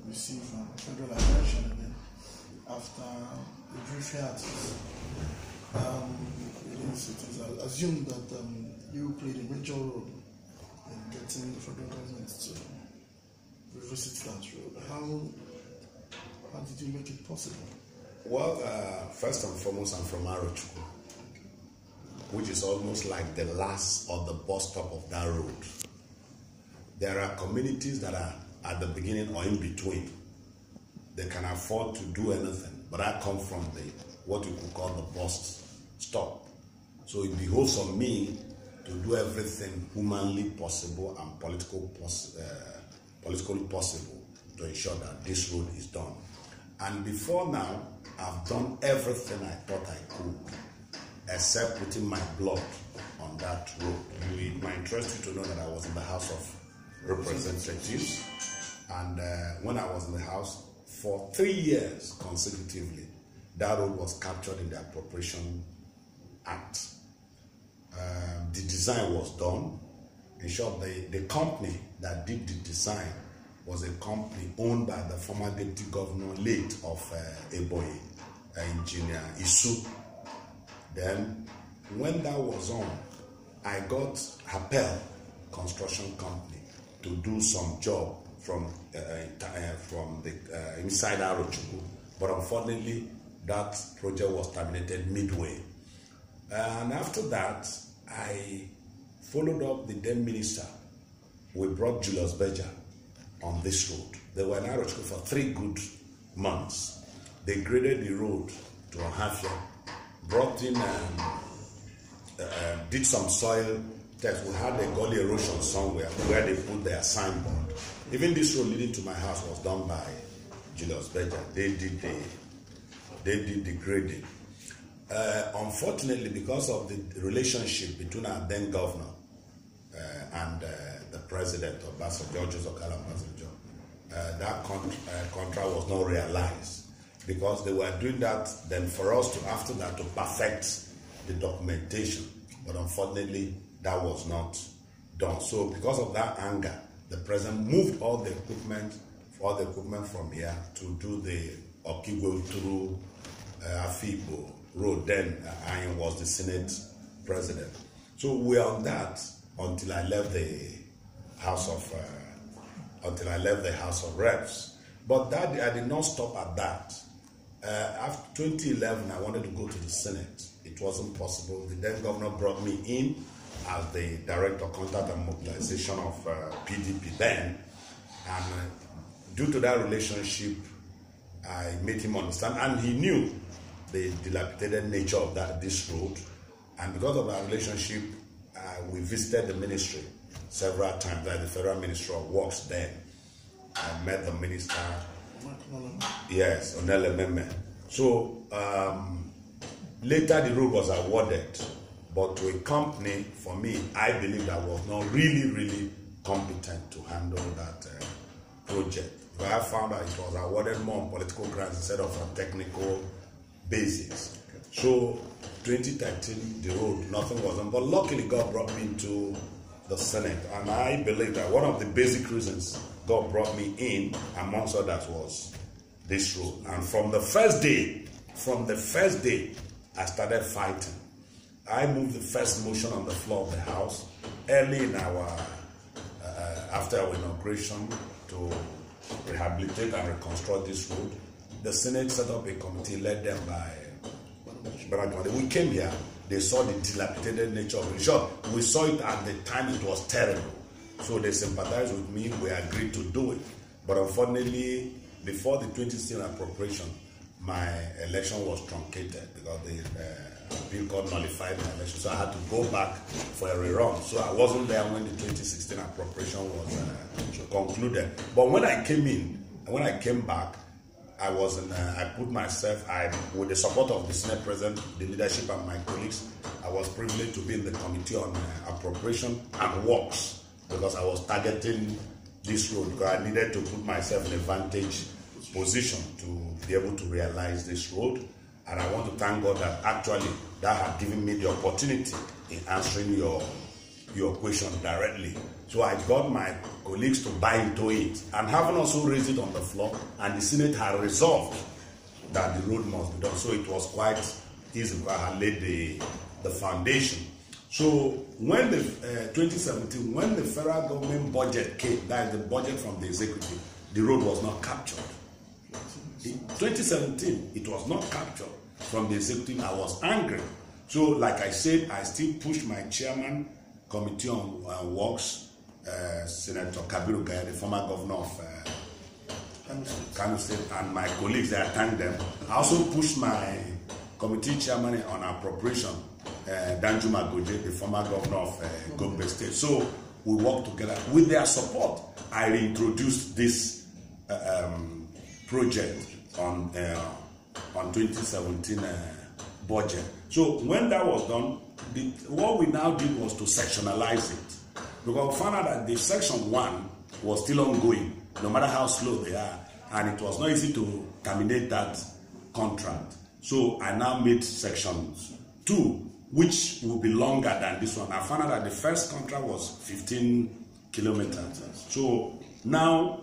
receive federal attention again after a brief hiatus. It is assumed that you played a major role in getting the federal government to revisit that role. How did you make it possible? Well, first and foremost, I'm from Arochukwu, which is almost like the last or the bus stop of that road. There are communities that are at the beginning or in between. They can afford to do anything, but I come from what we could call the bus stop. So it behoves on me to do everything humanly possible and politically possible to ensure that this road is done. And before now, I've done everything I thought I could, except putting my blood on that road. It might interest you to know that I was in the House of Representatives, and when I was in the House, for 3 years consecutively, that road was captured in the Appropriation Act. The design was done. In short, the company that did the design was a company owned by the former deputy governor, late of ABIA, engineer Isu. Then, when that was on, I got Happel Construction Company to do some job from the inside Arochukwu, but unfortunately, that project was terminated midway. And after that, I followed up the then minister. We brought Julius Berger on this road. They were in Arochukwu for 3 good months. They graded the road to Ohafia, brought in, did some soil tests. We had a gully erosion somewhere where they put their signboard. Even this road leading to my house was done by Julius Berger. They did the grading. Unfortunately, because of the relationship between our then governor and the president of Basso, George Okala Basanjo, that contract was not realized, because they were doing that then for us to, after that, to perfect the documentation. But unfortunately, that was not done. So because of that anger, the president moved all the equipment from here to do the Okigwe through Afibo Road. Then Ayin was the Senate president. So we are on that until I left the House of Reps. But that I did not stop at that. After 2011, I wanted to go to the Senate. It wasn't possible. The then governor brought me in as the Director of Contact and Mobilization of PDP then. And due to that relationship, I made him understand, and he knew the dilapidated nature of this road. And because of our relationship, we visited the ministry several times, like the Federal Ministry of Works then. I met the minister. Yes, Onele Meme. So later the road was awarded, but to a company, for me, I believe that was not really competent to handle that project. But I found out it was awarded more on political grounds instead of on technical basis. So 2013, the road, nothing was on. But luckily, God brought me into the Senate. And I believe that one of the basic reasons God brought me in, amongst others, was this road. And from the first day, I started fighting. I moved the first motion on the floor of the House early in after our inauguration to rehabilitate and reconstruct this road. The Senate set up a committee led them by Baragwade. We came here, they saw the dilapidated nature of it. Sure, we saw it at the time, it was terrible. So they sympathized with me, we agreed to do it. But unfortunately, before the 2016 appropriation, my election was truncated because the bill court nullified my election. So I had to go back for a rerun. So I wasn't there when the 2016 appropriation was concluded. But when I came back, I put myself, with the support of the Senate President, the leadership, and my colleagues, I was privileged to be in the Committee on Appropriation and Works, because I was targeting this road, because I needed to put myself in a vantage position to be able to realize this road. And I want to thank God that actually that had given me the opportunity in answering your your question directly. So I got my colleagues to buy into it, and having also raised it on the floor, and the Senate had resolved that the road must be done. So it was quite easy because I had laid the foundation. So when the 2017, when the federal government budget came, that is the budget from the executive, the road was not captured. In 2017, it was not captured from the executive. I was angry. So like I said, I still pushed my chairman, Committee on Works, Senator Kennedy-Ukaga, the former governor of Kano State, and my colleagues, I thank them. I also pushed my committee chairman on appropriation, Danjuma Goje, the former governor of Gombe State. So we worked together. With their support, I reintroduced this project on 2017 budget. So when that was done, what we now did was to sectionalize it. Because we found out that the section 1 was still ongoing, no matter how slow they are, and it was not easy to terminate that contract. So I now made section 2, which will be longer than this one. I found out that the first contract was 15 kilometers. So now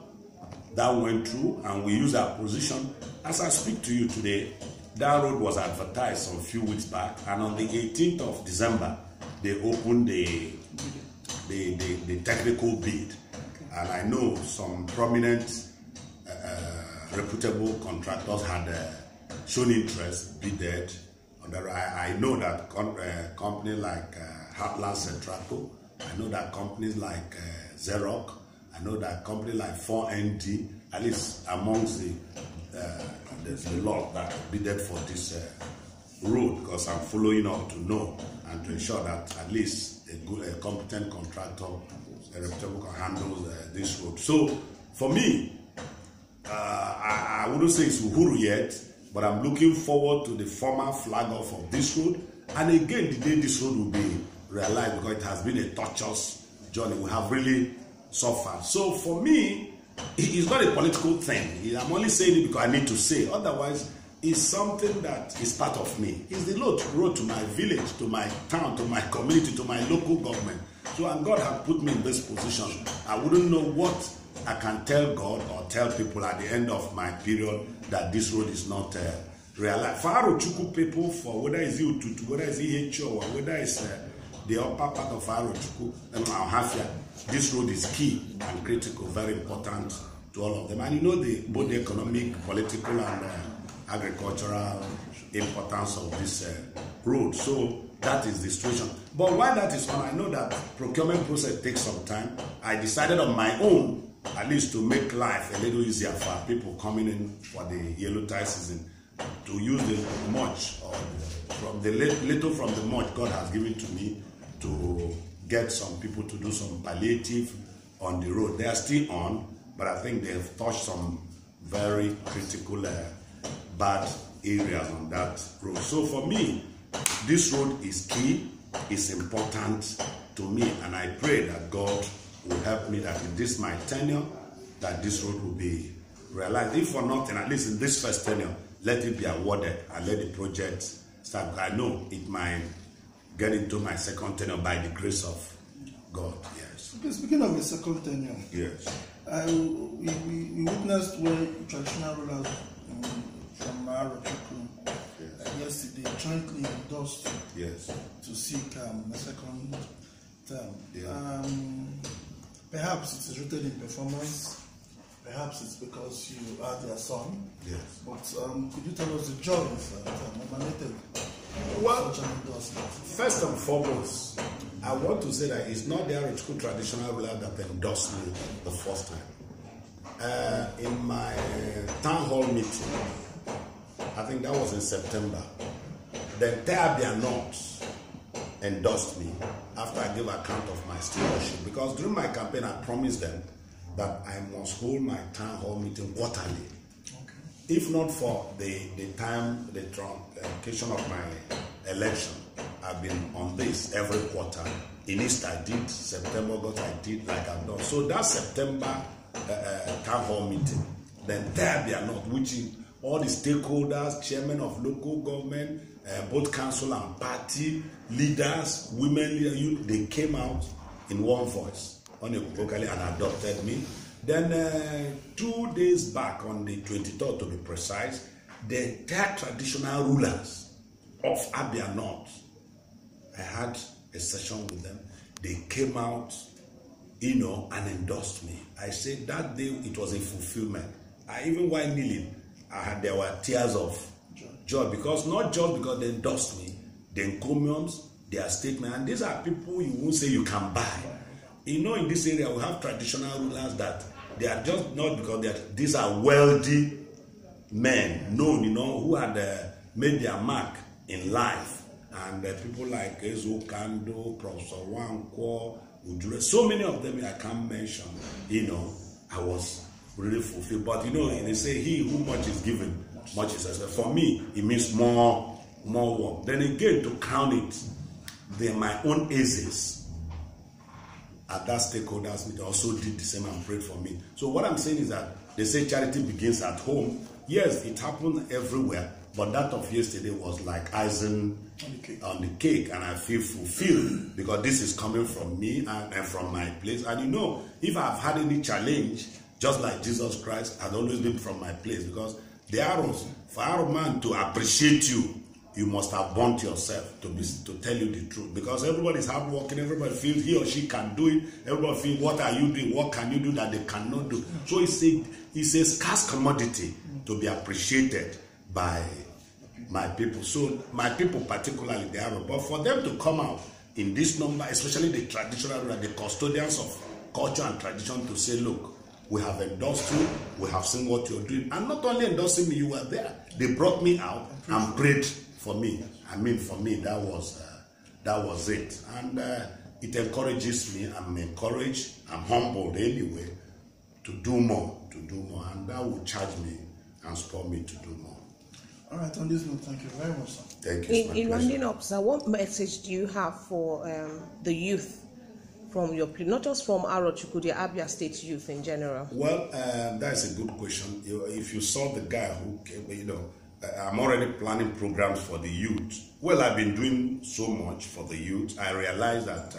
that went through, and we use our position. As I speak to you today, that road was advertised some few weeks back, and on the 18th of December, they opened the technical bid. And I know some prominent, reputable contractors had shown interest, bidded. I know that companies like Heartland Centraco, I know that companies like Xerox, I know that companies like 4ND, at least amongst there's a lot that bidded for this road, because I'm following up to know and to ensure that at least a competent contractor, a reputable handles this road. So for me, I wouldn't say it's Uhuru yet, but I'm looking forward to the former flag off of this road. And again, the day this road will be realized, because it has been a torturous journey. We have really suffered. So for me, it's not a political thing. I'm only saying it because I need to say. Otherwise, it's something that is part of me. It's the road to my village, to my town, to my community, to my local government. So, and God has put me in this position. I wouldn't know what I can tell God or tell people at the end of my period that this road is not realized. For Arochukwu people, for whether it's Ututu, whether it's EHO, or whether it's the upper part of Arochukwu and Ahafia, this road is key and critical, very important to all of them. And you know both the economic, political, and agricultural importance of this road. So that is the situation. But while that is on, I know that procurement process takes some time. I decided on my own, at least to make life a little easier for people coming in for the yellow tie season, to use the mulch, or from the little from the mulch God has given to me, to get some people to do some palliative on the road. They are still on, but I think they have touched some very critical bad areas on that road. So for me, this road is key, it's important to me, and I pray that God will help me that in this my tenure, that this road will be realized. If for nothing, at least in this first tenure, let it be awarded and let the project start. I know it might get into my second tenure by the grace of God. Yes. Okay, speaking of the second tenure, yes, we witnessed where traditional rulers from Arochukwu yesterday jointly endorsed to seek a second term. Yeah. Perhaps it is rooted in performance. Perhaps it's because you are their son. Yes. But could you tell us the joys that emanated well, such an endorsement? First and foremost, I want to say that it's not the Arochukwu traditional ruler that endorsed me the first time. In my town hall meeting, I think that was in September, the entire ABIA North endorsed me after I gave account of my stewardship. Because during my campaign, I promised them that I must hold my town hall meeting quarterly. Okay. If not for the truncation of my election, I've been on this every quarter. In East I did, September, August I did, like I've done. So that September town hall meeting, the entire ABIA North, which is all the stakeholders, chairmen of local government, both council and party leaders, women leaders, youth, they came out in one voice, unequivocally, and adopted me. Then 2 days back, on the 23rd to be precise, the entire traditional rulers of ABIA North, I had a session with them. They came out, and endorsed me. I said that day it was a fulfillment. Even while kneeling, there were tears of joy, because not just because they endorsed me, the encomiums, their statement, and these are people you won't say you can buy. In this area we have traditional rulers that they are just not because these are wealthy men known, who had made their mark in life, and people like Ezo Kando, Professor Wankwo, Udure, so many of them I can't mention. I was really fulfilled. But they say he who much is given, much is expected. For me, it means more work. Then again, to crown it, they're my own aces at that stakeholders meeting also did the same and prayed for me. So what I'm saying is that they say charity begins at home. Yes, it happened everywhere, but that of yesterday was like icing on the cake, and I feel fulfilled because this is coming from me and from my place. And if I've had any challenge, just like Jesus Christ, has always been from my place, because the arrows, for a man to appreciate you, you must have burnt yourself to tell you the truth. Because everybody's hardworking, everybody feels he or she can do it. Everybody feels, what are you doing? What can you do that they cannot do? So it's a scarce commodity to be appreciated by my people. So my people, particularly the Arab, but for them to come out in this number, especially the traditional, the custodians of culture and tradition, to say, look, we have endorsed you, we have seen what you're doing, and not only endorsing me, you were there. They brought me out and prayed for me. I mean, for me, that was it, and it encourages me. I'm encouraged, I'm humbled anyway, to do more, and that will charge me and spur me to do more. All right, on this note, thank you very much, sir. Thank you. In rounding up, sir, what message do you have for the youth from your, not just from Arochukwu, the Abia State youth in general? Well, that's a good question. If you saw the guy who came, I'm already planning programs for the youth. Well, I've been doing so much for the youth. I realized that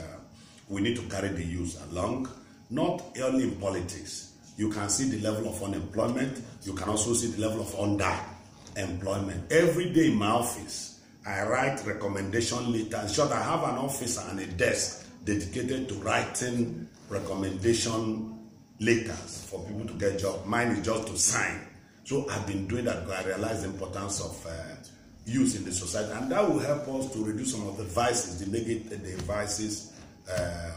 we need to carry the youth along, not only in politics. You can see the level of unemployment. You can also see the level of underemployment. Every day in my office, I write recommendation letters. In short, I have an office and a desk dedicated to writing recommendation letters for people to get jobs. Mine is just to sign. So I've been doing that because I realize the importance of youth in the society, and that will help us to reduce some of the vices, the negative vices,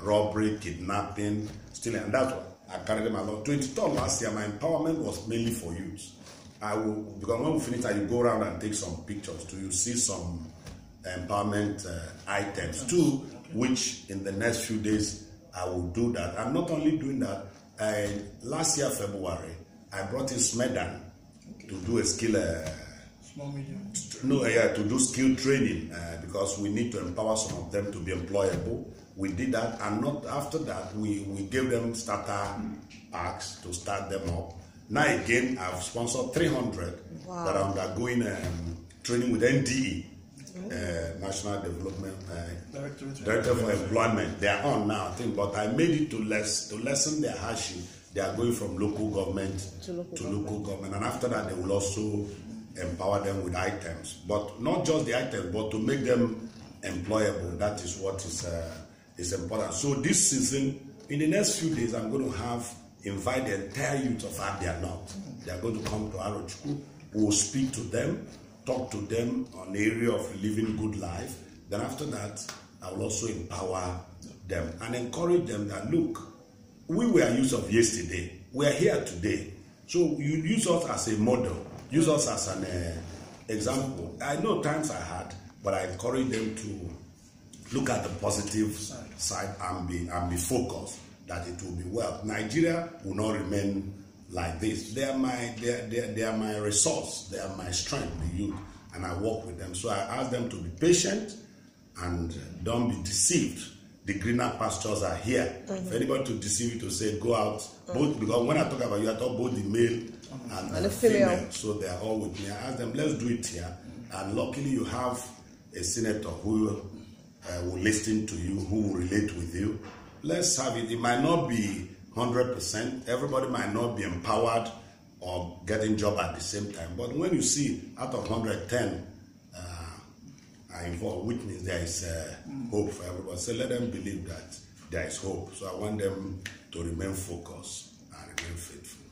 robbery, kidnapping, stealing, and that's what I carry them along. 23rd last year, my empowerment was mainly for youth. Because when we finish, I will go around and take some pictures too. You see some empowerment items too, which in the next few days I will do that. I'm not only doing that. Last year February, I brought in Smedan to do a skill. To do skill training because we need to empower some of them to be employable. We did that, and not after that we gave them starter packs to start them up. Now again, I've sponsored 300 that are undergoing training with NDE, National Development Director for Employment. They are on now, I think, but I made it to lessen their hardship. They are going from local government to local government, and after that, they will also empower them with items, but not just the items, but to make them employable. That is what is important. So this season, in the next few days, I'm going to invite the entire youth of Abia North. They are going to come to Arochukwu. We will speak to them, talk to them on the area of living good life. Then after that, I will also empower them and encourage them that, look, we were youth of yesterday. We are here today. So you use us as a model. Use us as an example. I know times I had, but I encourage them to look at the positive side and be focused that it will be well. Nigeria will not remain like this. They are my resource. They are my strength, the youth, and I work with them. So I ask them to be patient and don't be deceived. The greener pastures are here. For anybody to deceive you, to say go out, both, because when I talk about you, I talk both the male and the female. So they are all with me. I ask them, let's do it here. And luckily you have a senator who will listen to you, who will relate with you. let's have it. It might not be 100%. Everybody might not be empowered or getting job at the same time. But when you see out of 110 are involved, which means there is hope for everybody. So let them believe that there is hope. So I want them to remain focused and remain faithful.